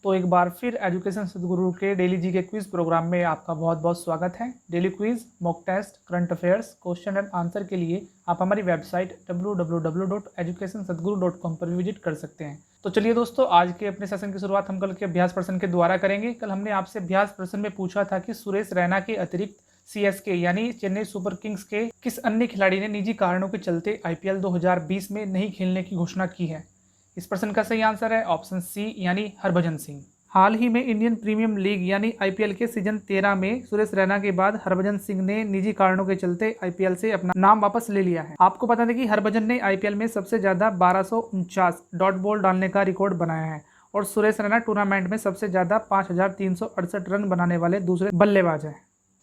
तो एक बार फिर एजुकेशन सदगुरु के डेली जी के क्विज प्रोग्राम में आपका बहुत बहुत स्वागत है। Daily quiz, mock test, current affairs, question and answer के लिए आप हमारी वेबसाइट www.educationsadguru.com पर विजिट कर सकते हैं। तो चलिए दोस्तों, आज के अपने सेशन की शुरुआत हम कल के अभ्यास प्रश्न के द्वारा करेंगे। कल हमने आपसे अभ्यास प्रश्न में पूछा था कि सुरेश रैना के अतिरिक्त CSK यानी चेन्नई सुपर किंग्स के किस अन्य खिलाड़ी ने निजी कारणों के चलते IPL 2020 में नहीं खेलने की घोषणा की है। इस प्रश्न का सही आंसर है ऑप्शन सी यानी हरभजन सिंह। हाल ही में इंडियन प्रीमियम लीग यानी IPL के सीजन 13 में सुरेश रैना के बाद हरभजन सिंह ने निजी कारणों के चलते IPL से अपना नाम वापस ले लिया है। आपको बता दें कि हरभजन ने IPL में सबसे ज्यादा 1249 डॉट बॉल डालने का रिकॉर्ड बनाया है और सुरेश रैना टूर्नामेंट में सबसे ज्यादा 5368 रन बनाने वाले दूसरे बल्लेबाज हैं।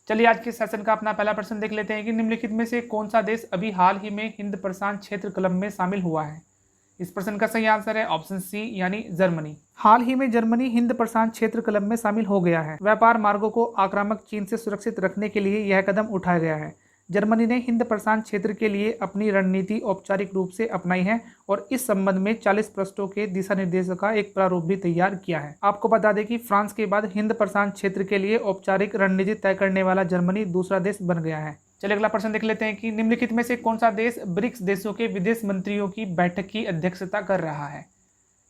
चलिए आज के सेशन का अपना पहला प्रश्न देख लेते हैं कि निम्नलिखित में से कौन सा देश अभी हाल ही में हिंद प्रशांत क्षेत्र क्लब में शामिल हुआ है। इस प्रश्न का सही आंसर है ऑप्शन सी यानी जर्मनी। हाल ही में जर्मनी हिंद प्रशांत क्षेत्र क्लब में शामिल हो गया है। व्यापार मार्गों को आक्रामक चीन से सुरक्षित रखने के लिए यह कदम उठाया गया है। जर्मनी ने हिंद प्रशांत क्षेत्र के लिए अपनी रणनीति औपचारिक रूप से अपनाई है और इस संबंध में 40 पृष्ठों के दिशा निर्देशों का एक प्रारूप भी तैयार किया है। आपको बता दें कि फ्रांस के बाद हिंद प्रशांत क्षेत्र के लिए औपचारिक रणनीति तय करने वाला जर्मनी दूसरा देश बन गया है। चलिए अगला प्रश्न देख लेते हैं कि निम्नलिखित में से कौन सा देश ब्रिक्स देशों के विदेश मंत्रियों की बैठक की अध्यक्षता कर रहा है।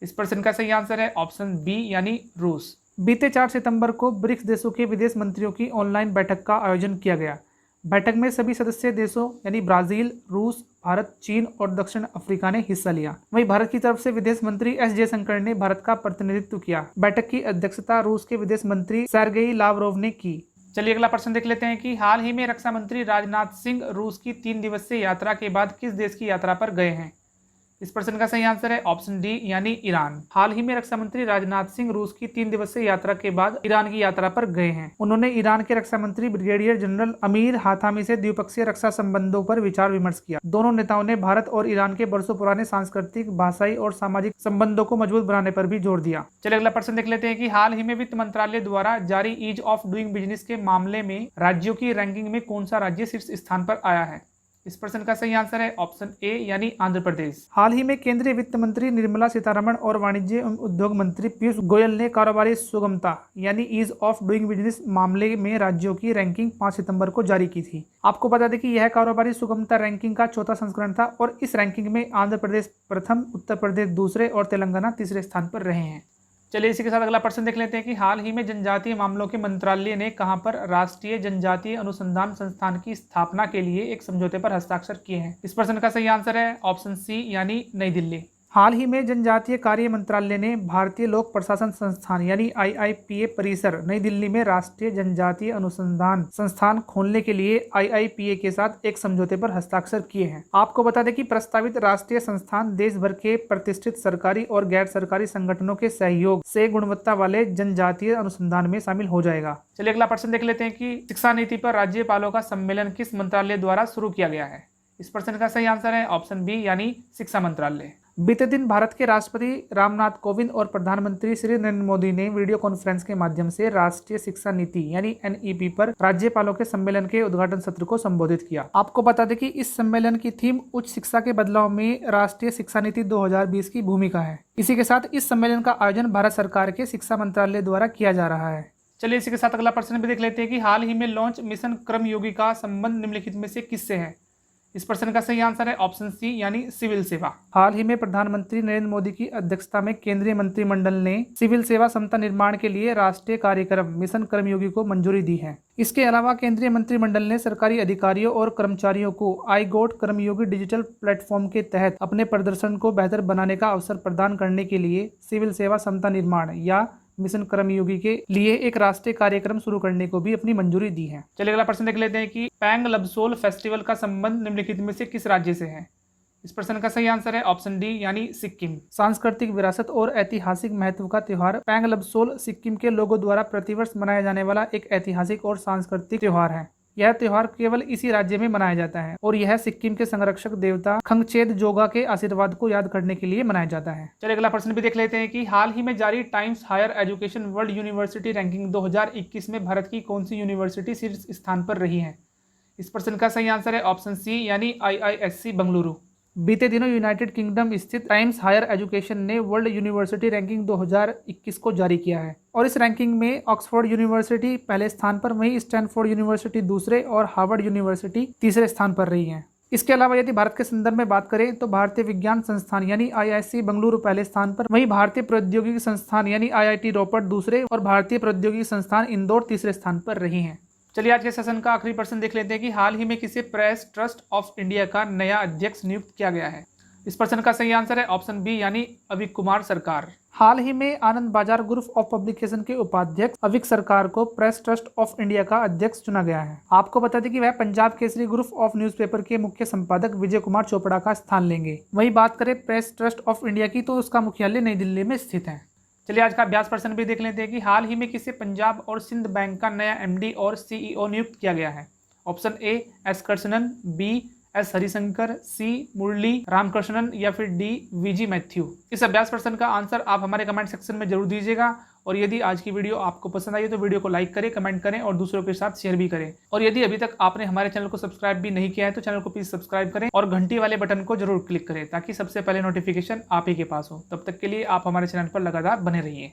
इस प्रश्न का सही आंसर है ऑप्शन बी यानी रूस। बीते 4 सितंबर को ब्रिक्स देशों के विदेश मंत्रियों की ऑनलाइन बैठक का आयोजन किया गया। बैठक में सभी सदस्य देशों यानी ब्राजील, रूस, भारत, चीन और दक्षिण अफ्रीका ने हिस्सा लिया। वहीं भारत की तरफ से विदेश मंत्री S जयशंकर ने भारत का प्रतिनिधित्व किया। बैठक की अध्यक्षता रूस के विदेश मंत्री सेर्गेई लावरोव ने की। चलिए अगला प्रश्न देख लेते हैं कि हाल ही में रक्षा मंत्री राजनाथ सिंह रूस की 3 दिवसीय यात्रा के बाद किस देश की यात्रा पर गए हैं। इस प्रश्न का सही आंसर है ऑप्शन डी यानी ईरान। हाल ही में रक्षा मंत्री राजनाथ सिंह रूस की 3 दिवसीय यात्रा के बाद ईरान की यात्रा पर गए हैं। उन्होंने ईरान के रक्षा मंत्री ब्रिगेडियर जनरल अमीर हातामी से द्विपक्षीय रक्षा संबंधों पर विचार विमर्श किया। दोनों नेताओं ने भारत और ईरान के वर्षों पुराने सांस्कृतिक, भाषाई और सामाजिक संबंधों को मजबूत बनाने पर भी जोर दिया। चलिए अगला प्रश्न देख लेते हैं कि हाल ही में वित्त मंत्रालय द्वारा जारी ईज ऑफ डूइंग बिजनेस के मामले में राज्यों की रैंकिंग में कौन सा राज्य शीर्ष स्थान पर आया है। इस प्रश्न का सही आंसर है ऑप्शन ए यानी आंध्र प्रदेश। हाल ही में केंद्रीय वित्त मंत्री निर्मला सीतारमण और वाणिज्य एवं उद्योग मंत्री पीयूष गोयल ने कारोबारी सुगमता यानी ईज ऑफ डूइंग बिजनेस मामले में राज्यों की रैंकिंग 5 सितंबर को जारी की थी। आपको बता दें कि यह कारोबारी सुगमता रैंकिंग का 4था संस्करण था और इस रैंकिंग में आंध्र प्रदेश प्रथम, उत्तर प्रदेश दूसरे और तेलंगाना तीसरे स्थान पर रहे हैं। चलिए इसी के साथ अगला प्रश्न देख लेते हैं कि हाल ही में जनजातीय मामलों के मंत्रालय ने कहां पर राष्ट्रीय जनजातीय अनुसंधान संस्थान की स्थापना के लिए एक समझौते पर हस्ताक्षर किए हैं। इस प्रश्न का सही आंसर है ऑप्शन सी यानी नई दिल्ली। हाल ही में जनजातीय कार्य मंत्रालय ने भारतीय लोक प्रशासन संस्थान यानी IIPA परिसर नई दिल्ली में राष्ट्रीय जनजातीय अनुसंधान संस्थान खोलने के लिए IIPA के साथ एक समझौते पर हस्ताक्षर किए हैं। आपको बता दें कि प्रस्तावित राष्ट्रीय संस्थान देश भर के प्रतिष्ठित सरकारी और गैर सरकारी संगठनों के सहयोग से गुणवत्ता वाले जनजातीय अनुसंधान में शामिल हो जाएगा। चलिए अगला प्रश्न देख लेते हैं कि शिक्षा नीति पर राज्यपालों का सम्मेलन किस मंत्रालय द्वारा शुरू किया गया है। इस प्रश्न का सही आंसर है ऑप्शन बी यानी शिक्षा मंत्रालय। बीते दिन भारत के राष्ट्रपति रामनाथ कोविंद और प्रधानमंत्री श्री नरेंद्र मोदी ने वीडियो कॉन्फ्रेंस के माध्यम से राष्ट्रीय शिक्षा नीति यानी NEP पर राज्यपालों के सम्मेलन के उद्घाटन सत्र को संबोधित किया। आपको बता दें कि इस सम्मेलन की थीम उच्च शिक्षा के बदलाव में राष्ट्रीय शिक्षा नीति 2020 की भूमिका है। इसी के साथ इस सम्मेलन का आयोजन भारत सरकार के शिक्षा मंत्रालय द्वारा किया जा रहा है। चलिए इसी के साथ अगला प्रश्न भी देख लेते हैं कि हाल ही में लॉन्च मिशन कर्मयोगी का संबंध निम्नलिखित में से किससे है। इस प्रश्न का सही आंसर है ऑप्शन सी यानी सिविल सेवा। हाल ही में प्रधानमंत्री नरेंद्र मोदी की अध्यक्षता में केंद्रीय मंत्रिमंडल ने सिविल सेवा क्षमता निर्माण के लिए राष्ट्रीय कार्यक्रम मिशन कर्मयोगी को मंजूरी दी है। इसके अलावा केंद्रीय मंत्रिमंडल ने सरकारी अधिकारियों और कर्मचारियों को iGOT कर्मयोगी डिजिटल प्लेटफॉर्म के तहत अपने प्रदर्शन को बेहतर बनाने का अवसर प्रदान करने के लिए सिविल सेवा क्षमता निर्माण या मिशन कर्मयोगी के लिए एक राष्ट्रीय कार्यक्रम शुरू करने को भी अपनी मंजूरी दी है। चलिए अगला प्रश्न देख लेते हैं कि पैंग लबसोल फेस्टिवल का संबंध निम्नलिखित में से किस राज्य से है। इस प्रश्न का सही आंसर है ऑप्शन डी यानी सिक्किम। सांस्कृतिक विरासत और ऐतिहासिक महत्व का त्योहार पैंग लबसोल सिक्किम के लोगों द्वारा प्रतिवर्ष मनाया जाने वाला एक ऐतिहासिक और सांस्कृतिक त्योहार है। यह त्योहार केवल इसी राज्य में मनाया जाता है और यह सिक्किम के संरक्षक देवता खंगचेद जोगा के आशीर्वाद को याद करने के लिए मनाया जाता है। चलिए अगला प्रश्न भी देख लेते हैं कि हाल ही में जारी Times Higher Education World University Ranking 2021 में भारत की कौन सी यूनिवर्सिटी शीर्ष स्थान पर रही है। इस प्रश्न का सही आंसर है ऑप्शन सी यानी IISc बंगलुरु। बीते दिनों यूनाइटेड किंगडम स्थित टाइम्स हायर एजुकेशन ने वर्ल्ड यूनिवर्सिटी रैंकिंग 2021 को जारी किया है और इस रैंकिंग में ऑक्सफोर्ड यूनिवर्सिटी पहले स्थान पर, वहीं स्टैनफोर्ड यूनिवर्सिटी दूसरे और हार्वर्ड यूनिवर्सिटी तीसरे स्थान पर रही है। इसके अलावा यदि भारत के संदर्भ में बात करें तो भारतीय विज्ञान संस्थान यानी IISc बेंगलुरु पहले स्थान पर, वहीं भारतीय प्रौद्योगिकी संस्थान यानी IIT रोपड़ दूसरे और भारतीय प्रौद्योगिकी संस्थान इंदौर तीसरे स्थान पर रही हैं। चलिए आज के सेशन का आखिरी प्रश्न देख लेते हैं कि हाल ही में किसे प्रेस ट्रस्ट ऑफ इंडिया का नया अध्यक्ष नियुक्त किया गया है। इस प्रश्न का सही आंसर है ऑप्शन बी यानी अविक कुमार सरकार। हाल ही में आनंद बाजार ग्रुप ऑफ पब्लिकेशन के उपाध्यक्ष अविक सरकार को प्रेस ट्रस्ट ऑफ इंडिया का अध्यक्ष चुना गया है। आपको बता दें कि वह Punjab Kesari group of newspaper के मुख्य संपादक विजय कुमार चोपड़ा का स्थान लेंगे। वहीं बात करें प्रेस ट्रस्ट ऑफ इंडिया की तो उसका मुख्यालय नई दिल्ली में स्थित है। चलिए आज का अभ्यास प्रश्न भी देख लेते हैं कि हाल ही में किसे पंजाब और सिंध बैंक का नया MD और CEO नियुक्त किया गया है। Option A S Krishnan, B S Harishankar, C Murali Ramakrishnan या फिर डी VG मैथ्यू। इस अभ्यास प्रश्न का आंसर आप हमारे कमेंट सेक्शन में जरूर दीजिएगा और यदि आज की वीडियो आपको पसंद आई तो वीडियो को लाइक करें, कमेंट करें और दूसरों के साथ शेयर भी करें। और यदि अभी तक आपने हमारे चैनल को सब्सक्राइब भी नहीं किया है तो चैनल को प्लीज सब्सक्राइब करें और घंटी वाले बटन को जरूर क्लिक करें ताकि सबसे पहले नोटिफिकेशन आप ही के पास हो। तब तक के लिए आप हमारे चैनल पर लगातार बने रहिए।